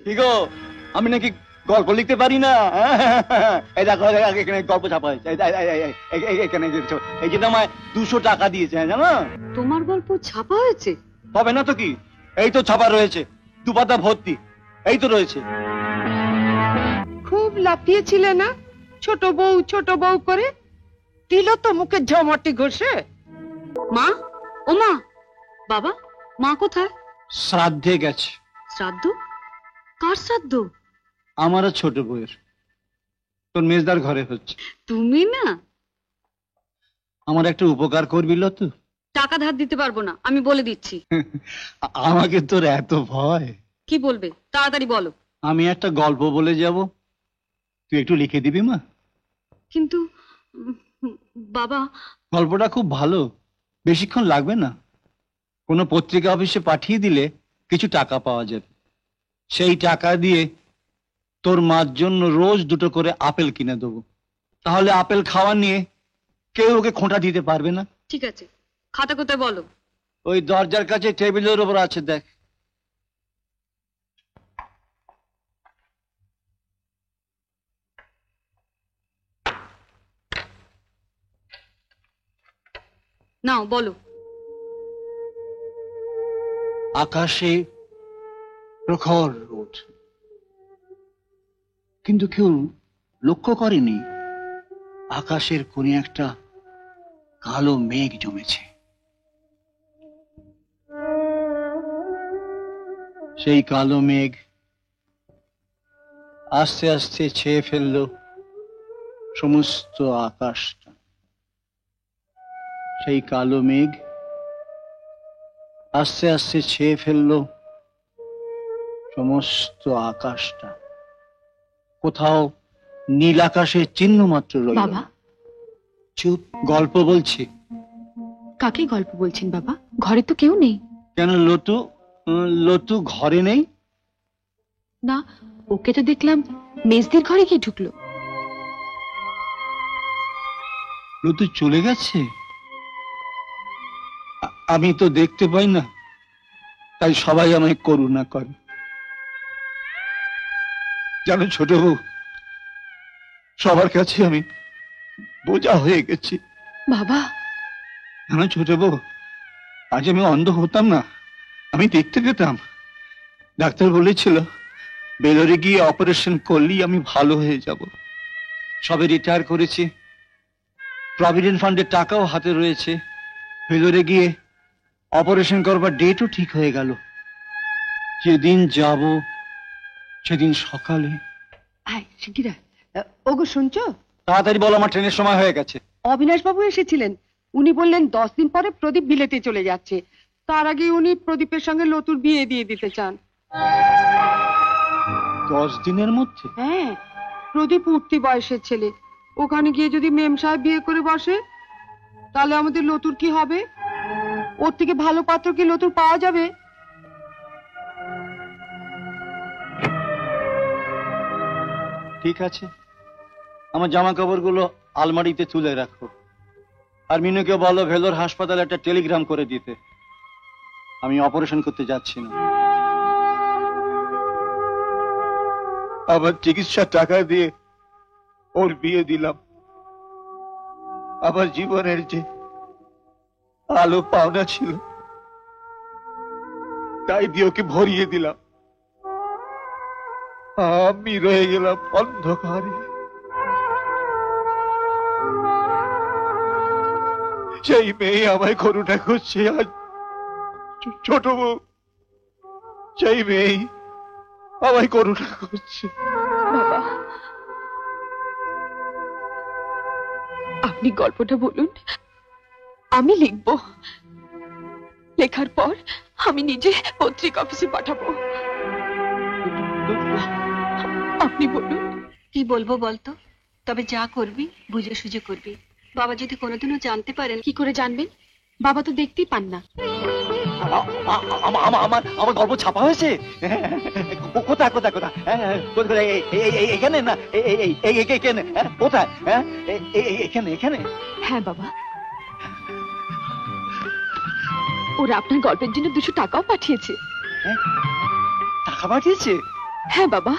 কি গো, আমি নাকি গল্প লিখতে পারি না? এই দেখো এখানে গল্প ছাপা হয়েছে, এখানে এই যে আমায় 200 টাকা দিয়েছে, জানো? তোমার গল্প ছাপা হয়েছে? তবে না তো কি, এই তো ছাপা রয়েছে, 2 পাতা ভর্তি, এই তো রয়েছে। খুব লাফিয়েছিলে না ছোট বউ করে, দিল তো মুখে ঝমাটি ঘষে। মা, ও মা, বাবা, মা কোথায়? শ্রাদ্ধে গেছে। শ্রাদ্ধ? কার শ্রাদ্ধ? আমার ছোট বউয়ের, তোর মেজদার ঘরে হচ্ছে। তুমি না আমার একটা উপকার করবি তো? টাকা ধার দিতে পারবো না, আমি বলে দিচ্ছি। আমাকে তোর এত ভয়? কি বলবে তাড়াতাড়ি বলো। আমি একটা গল্প বলে যাব, তুই একটু লিখে দিবি মা? কিন্তু বাবা, গল্পটা খুব ভালো, বেশিক্ষণ লাগবে না। কোনো পত্রিকা অফিসে পাঠিয়ে দিলে কিছু টাকা পাওয়া যাবে, সেই টাকা দিয়ে তোর মার জন্য রোজ 2টো করে আপেল কিনে দেবো, তাহলে আপেল খাওয়া নিয়ে কেউ ওকে খোঁটা দিতে পারবে না। ঠিক আছে, খাতা কোথায় বলো? ওই দরজার কাছে টেবিলের উপর আছে, দেখ। নাও বলো। আকাশে প্রখর রোদ, কিন্তু কেউ লক্ষ্য করেনি আকাশের কোণে একটা কালো মেঘ জমেছে। সেই কালো মেঘ আস্তে আস্তে ছেয়ে ফেললো সমস্ত আকাশটা। সেই কালো মেঘ আস্তে আস্তে ছেয়ে ফেললো সমস্ত আকাশটা। কোথাও নীল আকাশের চিহ্ন মাত্র রইল। বাবা, চুপ, গল্প বলছি। কাকে গল্প বলছেন বাবা? ঘরে তো কেউ নেই। কেন, লতু ঘরে নেই? না, ওকে তো দেখলাম মেজদির ঘরে গিয়ে ঢুকলো। লতু চলে গেছে? আমি তো দেখতে পাই না, তাই সবাই আমায় করুণা করে। জানো ছোট বউ, সবার কাছে আমি বোঝা হয়ে গেছি। বাবা, জানো ছোট বউ, আজ আমি অন্ধ হতাম না, আমি দেখতে পেতাম। ডাক্তার বলেছিল বেলোরে গিয়ে অপারেশন করলেই আমি ভালো হয়ে যাব। সবে রিটায়ার করেছি, প্রভিডেন্ট ফান্ডের টাকাও হাতে রয়েছে। বেলোরে গিয়ে অপারেশন করবার ডেটও ঠিক হয়ে গেল। যেদিন যাব সেদিন সকালে। ওগো শুনছো? তাড়াতাড়ি বলো, আমার ট্রেনের সময় হয়ে গেছে। অবিনাশ বাবু এসেছিলেন, উনি বললেন 10 দিন পরে প্রদীপ বিলেতে চলে যাচ্ছে, তার আগে উনি প্রদীপের সঙ্গে লতুর বিয়ে দিয়ে দিতে চান। 10 দিনের মধ্যে? হ্যাঁ, প্রদীপ উঠতি বয়সের ছেলে, ওখানে গিয়ে যদি মেম সাহেব বিয়ে করে বসে তাহলে আমাদের লতুর কি হবে? ওর থেকে ভালো পাত্র কি লতুর পাওয়া যাবে? ঠিক আছে, আমার জামা কাপড়গুলো আলমারিতে তুলে রাখো, আর মিনুকে বলো ভেলোর হাসপাতালে একটা টেলিগ্রাম করে দিতে, আমি অপারেশন করতে যাচ্ছি না। আবার চিকিৎসার টাকা দিয়ে ওর বিয়ে দিলাম, আমার জীবনের যে আলো পাওনা ছিল তাই দিয়ে ওকে ভরিয়ে দিলাম। আমি রয়ে গেলাম অন্ধকারে। সেই মেয়ে আমায় করুণা করছে, আজ ছোট বউ সেই মেয়ে আমায় করুণা করছে। বাবা, আপনি গল্পটা বলুন, আমি লিখবো। লেখার পর আমি নিজে পত্রিকা অফিসে পাঠাবো। আপনি বলুন। কি বলবো বলতো? তবে যা করবি বুঝে সুঝে করবি। বাবা যদি কোনোদিনও জানতে পারেন। কি করে জানবেন? বাবা তো দেখতেই পান না। আমার গল্প ছাপা হয়েছে? কোথায় কোথায় কোথায়? এখানে না? এখানে? কোথায়? এখানে এখানে? হ্যাঁ বাবা, ওরা আপনার গল্পের জন্য 200 টাকাও পাঠিয়েছে। টাকা পাঠিয়েছে? হ্যাঁ বাবা।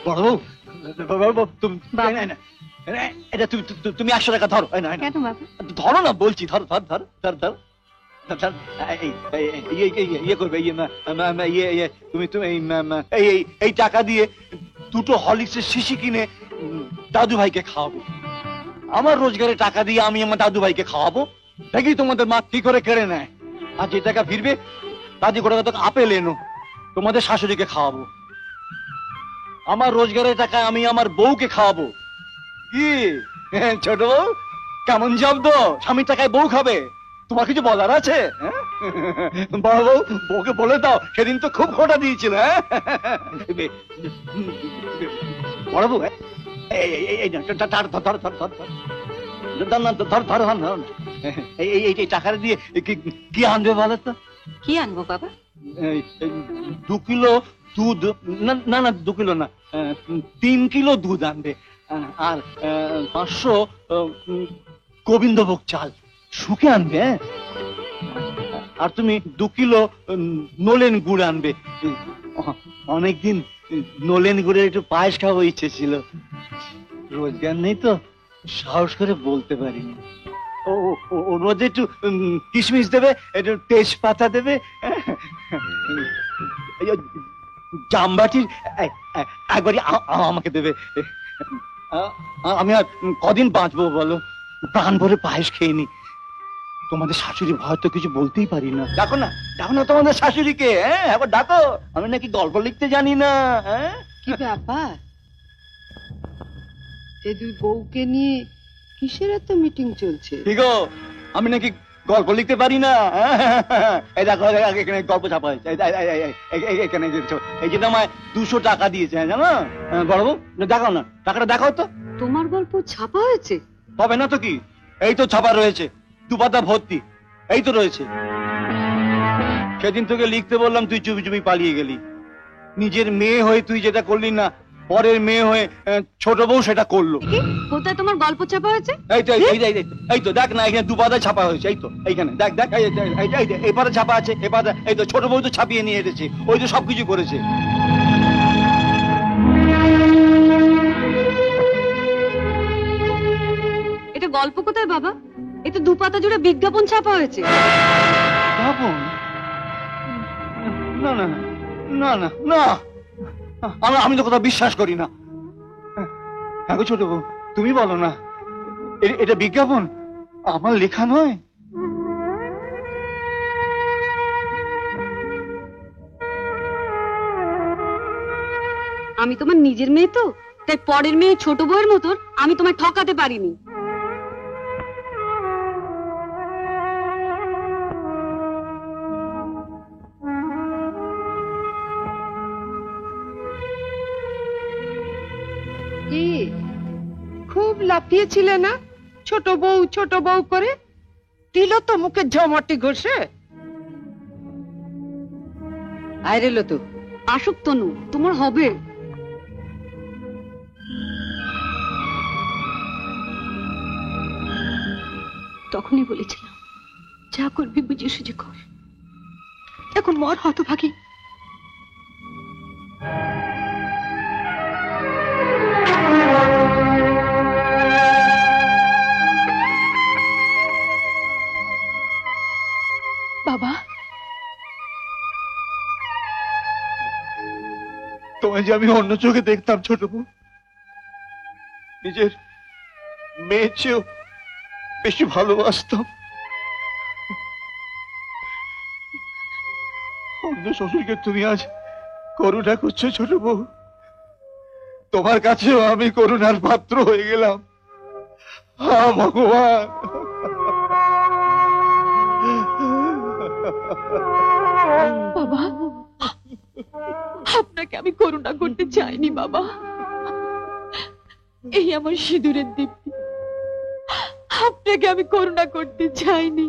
বড়বাবু, বড়বাবু, বাবা। এটা তুমি 100 টাকা ধরো। কেন বাবা? ধরো না বলছি, ধরো ধর ধর ধর ধর ইয়ে করবে, তুমি তুমি এই টাকা দিয়ে 2টো হরলিক্সের শিশি কিনে দাদু ভাইকে খাওয়াবো। আমার রোজগারের টাকা দিয়ে আমি আমার দাদু ভাইকে খাওয়াবো, দেখি তোমাদের মা কি করে কেড়ে নেয়। আর যে টাকা ফিরবে দাদি করে আপেল এনো, তোমাদের শাশুড়িকে খাওয়াবো। আমার রোজগারের টাকা আমি আমার বউকে খাওয়াবো। কি ছোট বউ, কেমন জব্দ? স্বামীর টাকায় বউ খাবে, তোমার কিছু বলার আছে? বড় বউ, বউকে বলে দাও সেদিন তো খুব খোটা দিয়েছিল। বড় বউ, এই টাকা দিয়ে কি আনবে বলো তো? কি আনবো বাবা? 2 কিলো দুধ, না না 2 কিলো না, 3 কিলো দুধ আনবে। আর 500 গোবিন্দভোগ চাল শুকে আনবে। আর তুমি 2 কিলো নলেন গুড় আনবে। অনেকদিন নলেন গুড়ের একটু পায়েস খাওয়া ইচ্ছে ছিল, রোজগার নেই তো সাহস করে বলতে পারিনি। ও রোজ একটু কিশমিশ দেবে, একটু তেজপাতা দেবে, জামবাটির একবারই আমাকে দেবে। আমি আর কদিন বাঁচবো বলো? প্রাণ ভরে পায়েস খেয়ে নি। তোমাদের শাশুড়ি ভয় তো কিছু বলতেই পারি না। ডাকো না, ডাকো না তোমাদের শাশুড়িকে। হ্যাঁ একবার ডাকো, আমি নাকি গল্প লিখতে জানি না। হ্যাঁ কি ব্যাপার? এই দুই বউকে নিয়ে কিসের এত মিটিং চলছে? ঠিক, আমি নাকি গল্প লিখতে পারি না। এই দেখো এখানে গল্প ছাপা হয়েছে, এখানে এই যে আমায় 200 টাকা দিয়েছে, জানো বড় বউ? দেখাও না, টাকাটা দেখাও তো। তোমার গল্প ছাপা হয়েছে? তবে না তো কি, এই তো ছাপা রয়েছে, 2 পাতা ভর্তি, এই তো রয়েছে। সেদিন তোকে লিখতে বললাম, তুই চুপি চুপি পালিয়ে গেলি। নিজের মেয়ে হয়ে তুই যেটা করলি না, পরের মেয়ে হয়ে ছোট বউ সেটা করলো। কোথায় তোমার গল্প ছাপা হয়েছে? এই তো এই তো দেখ না, এখানে 2 পাতায় ছাপা হয়েছে। এই তো এইখানে দেখ দেখ, এই পাতা ছাপা আছে, এই পাতা। এই তো ছোট বউ তো ছাপিয়ে নিয়ে এসেছে, ওই তো সবকিছু করেছে। এটা গল্প কোথায় বাবা? এটা 2 পাতা জুড়ে বিজ্ঞাপন ছাপা হয়েছে। বাবন, না না না না না, আমি তো কথা বিশ্বাস করি না। হ্যাঁ গো ছোট বউ, তুমি বলো না, এটা বিজ্ঞাপন, আমার লেখা নয়। আমি তোমার নিজের মেয়ে তো, তাই পরের মেয়ে ছোট বউয়ের মতন আমি তোমায় ঠকাতে পারিনি। কি খুব লাফিয়েছিলে না ছোট বউ করে? দিল তো মুখে ঝমাটি ঘষে। আরে লতু, আসুক তনু, তোমার হবে। তখনই বলেছিলাম, যা করবি বুঝে সুঝে কর। এখন মর হতভাগী। বাবা, তোমায় যে আমি অন্য চোখে দেখতাম ছোট বউ, নিজের মেয়ের চেয়েও বেশি ভালোবাসতাম। অন্য শ্বশুরকে তুমি আজ করুণা করছো ছোট বউ, তোমার কাছেও আমি করুণার পাত্র হয়ে গেলাম। ভগবান, বাবা, আপনাকে আমি করুণা করতে চাইনি বাবা। এই আমার সিঁদুরের দীপ্তি, আপনাকে আমি করুণা করতে চাইনি।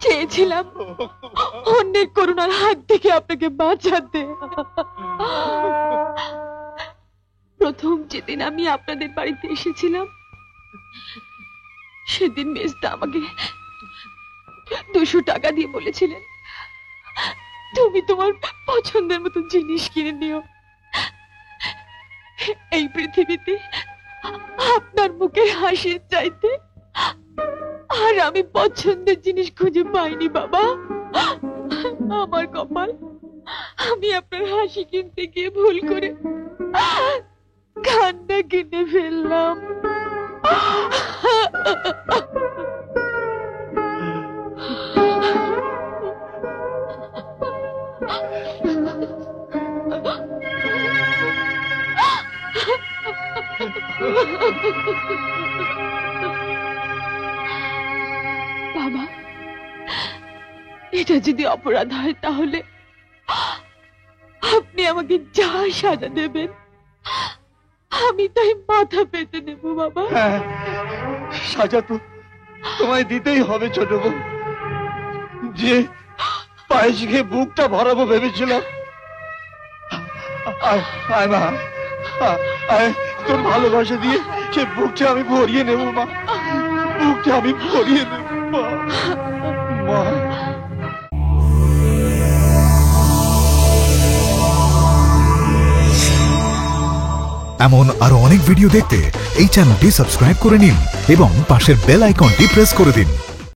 চেয়েছিলাম অন্যের করুণার হাত থেকে আপনাকে বাঁচাতে। প্রথম যেদিন আমি আপনাদের বাড়িতে এসেছিলাম সেদিন মেজদা আমাকে 200 টাকা দিয়ে বলেছিলেন, তুমি তোমার পছন্দের মতো জিনিস কিনে নিও। এই পৃথিবীতে আপনার মুখে হাসির চাইতে আর আমি পছন্দের জিনিস খুঁজে পাইনি বাবা। আমার কপাল, আমি আপনার হাসি কিনতে গিয়ে ভুল করে কান্না কিনে ফেললাম। বাবা, এটা যদি অপরাধ হয় তাহলে আপনি আমাকে যা সাজা দেবেন আমি তাই মাথা পেতে নেব বাবা। হ্যাঁ, সাজা তো তোমায় দিতেই হবে ছোট বউ। যে পায়েস খেয়ে বুকটা ভরাবো ভেবেছিলাম, আয় মা, আয়, তোর ভালোবাসা দিয়ে সে বুকটা আমি ভরিয়ে নেব মা, বুকটা আমি ভরিয়ে নেব মা। মা, এমন আরো অনেক ভিডিও দেখতে এই চ্যানেলটি সাবস্ক্রাইব করে নিন এবং পাশের বেল আইকনটি প্রেস করে দিন।